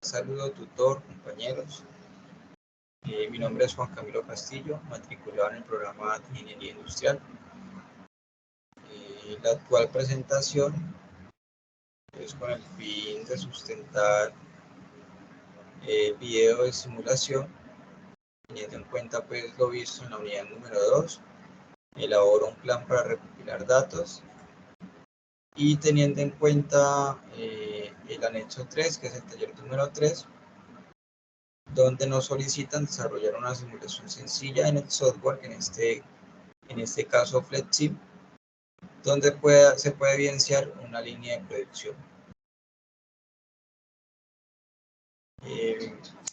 Saludo tutor, compañeros. Mi nombre es Juan Camilo Castillo, matriculado en el programa de Ingeniería Industrial. La actual presentación es con el fin de sustentar el video de simulación, teniendo en cuenta pues lo visto en la unidad número 2, elaboro un plan para recopilar datos y teniendo en cuenta el anexo 3, que es el taller número 3, donde nos solicitan desarrollar una simulación sencilla en el software, en este caso FlexSim, donde se puede evidenciar una línea de predicción.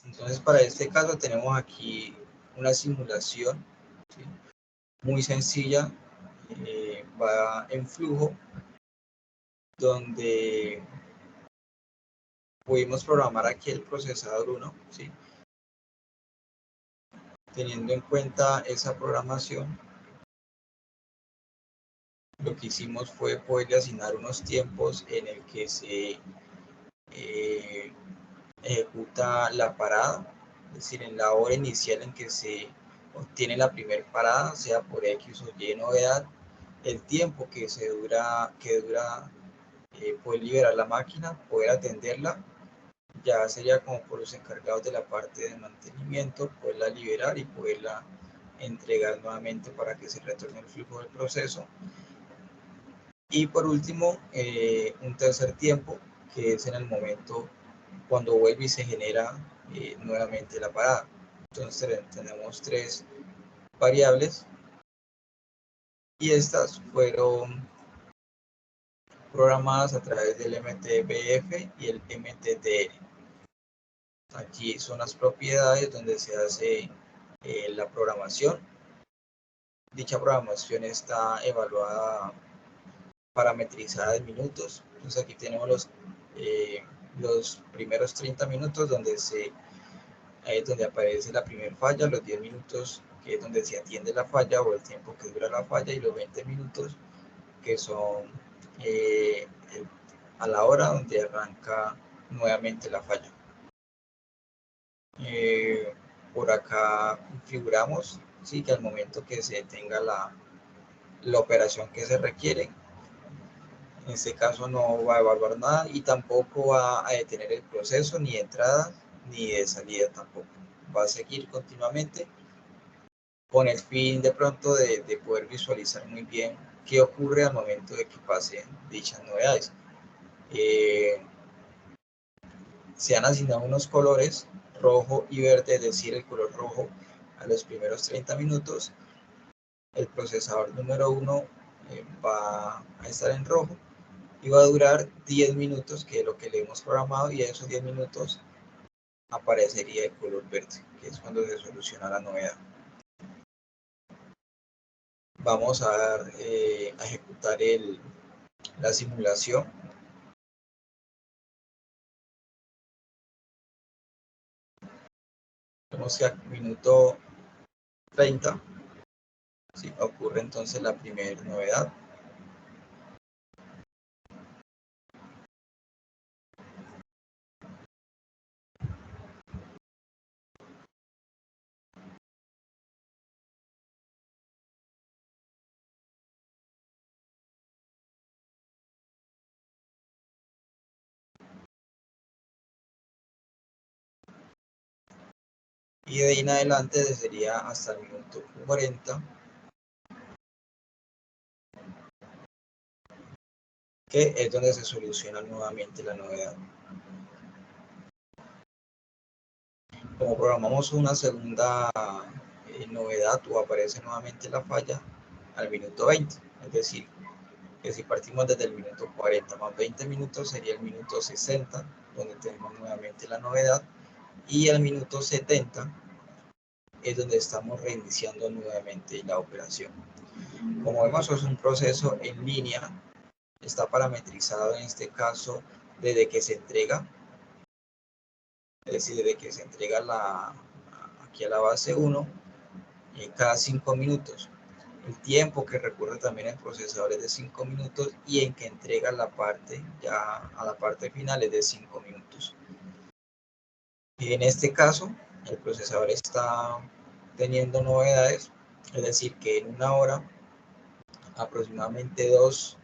Entonces, para este caso tenemos aquí una simulación, ¿sí?, muy sencilla, va en flujo, donde pudimos programar aquí el procesador 1, ¿sí? Teniendo en cuenta esa programación, lo que hicimos fue poderle asignar unos tiempos en el que se ejecuta la parada, es decir, en la hora inicial en que se obtiene la primera parada, sea por X o Y novedad, el tiempo que dura poder liberar la máquina, poder atenderla, ya sería como por los encargados de la parte de mantenimiento, poderla liberar y poderla entregar nuevamente para que se retorne el flujo del proceso. Y por último, un tercer tiempo, que es en el momento cuando vuelve y se genera nuevamente la parada. Entonces tenemos tres variables y estas fueron programadas a través del MTBF y el MTTR. Aquí son las propiedades donde se hace la programación. Dicha programación está evaluada, parametrizada en minutos. Entonces aquí tenemos los primeros 30 minutos donde ahí es donde aparece la primera falla, los 10 minutos que es donde se atiende la falla o el tiempo que dura la falla, y los 20 minutos que son a la hora donde arranca nuevamente la falla. Por acá configuramos, ¿sí?, que al momento que se tenga la operación que se requiere, en este caso no va a evaluar nada y tampoco va a detener el proceso ni de entrada ni de salida tampoco. Va a seguir continuamente con el fin de pronto de poder visualizar muy bien qué ocurre al momento de que pasen dichas novedades. Se han asignado unos colores, rojo y verde, es decir, el color rojo a los primeros 30 minutos. El procesador número 1 va a estar en rojo y va a durar 10 minutos, que es lo que le hemos programado, y a esos 10 minutos aparecería el color verde, que es cuando se soluciona la novedad. Vamos a ejecutar la simulación. Vemos que al minuto 30 ¿sí?, ocurre entonces la primera novedad. Y de ahí en adelante sería hasta el minuto 40, que es donde se soluciona nuevamente la novedad. Como programamos una segunda novedad, o aparece nuevamente la falla al minuto 20, es decir, que si partimos desde el minuto 40 más 20 minutos sería el minuto 60, donde tenemos nuevamente la novedad, y al minuto 70 es donde estamos reiniciando nuevamente la operación. Como vemos, es un proceso en línea, está parametrizado en este caso desde que se entrega, es decir, desde que se entrega aquí a la base 1, cada 5 minutos. El tiempo que recurre también el procesador es de 5 minutos y en que entrega la parte ya a la parte final es de 5 minutos. En este caso, el procesador está teniendo novedades, es decir, que en una hora aproximadamente 2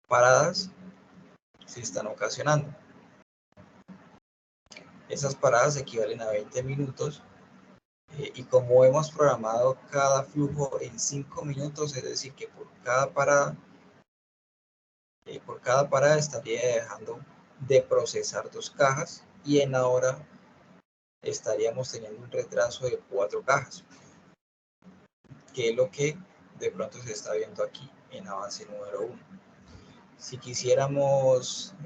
paradas se están ocasionando. Esas paradas equivalen a 20 minutos y como hemos programado cada flujo en 5 minutos, es decir, que por cada parada estaría dejando de procesar 2 cajas y en la hora estaríamos teniendo un retraso de 4 cajas, que es lo que de pronto se está viendo aquí en avance número 1. Si quisiéramos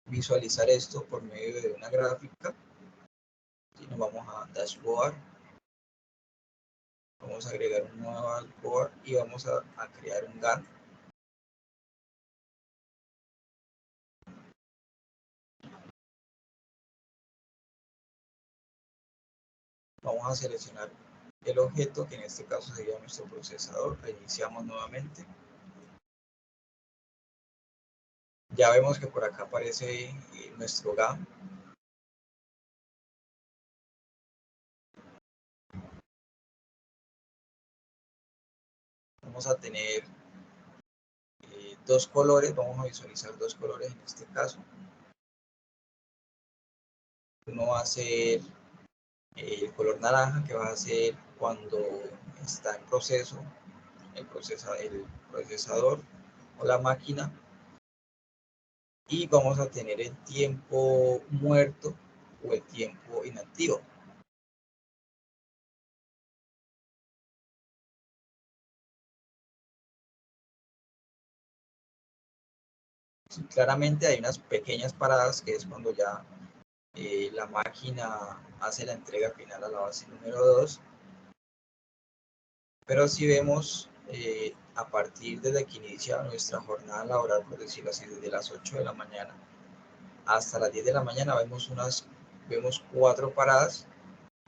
visualizar esto por medio de una gráfica, nos vamos a Dashboard, vamos a agregar un nuevo Dashboard y vamos a crear un Gantt. Vamos a seleccionar el objeto, que en este caso sería nuestro procesador. Reiniciamos nuevamente. Ya vemos que por acá aparece nuestro GAN. Vamos a tener 2 colores, vamos a visualizar 2 colores en este caso. Uno va a ser el color naranja, que va a ser cuando está en proceso el procesador o la máquina, y vamos a tener el tiempo muerto o el tiempo inactivo. Sí, claramente hay unas pequeñas paradas que es cuando ya la máquina hace la entrega final a la base número 2, pero si vemos a partir desde que inicia nuestra jornada laboral, por decirlo así, desde las 8 de la mañana hasta las 10 de la mañana, vemos 4 paradas,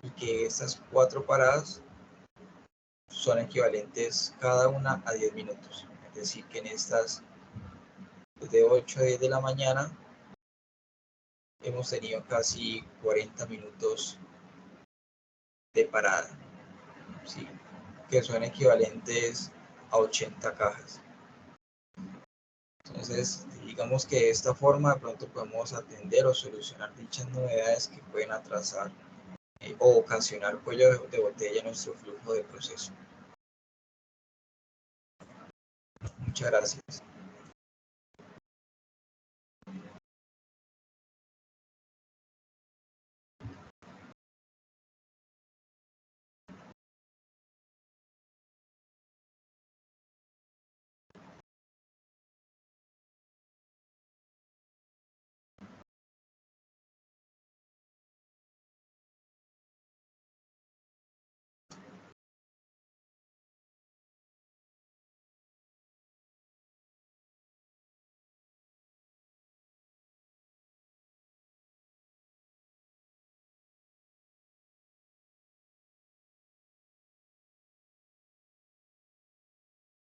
y que estas 4 paradas son equivalentes cada una a 10 minutos. Es decir, que en estas, desde 8 a 10 de la mañana, hemos tenido casi 40 minutos de parada, ¿sí? Que son equivalentes a 80 cajas. Entonces, digamos que de esta forma de pronto podemos atender o solucionar dichas novedades que pueden atrasar o ocasionar cuello de botella en nuestro flujo de proceso. Muchas gracias.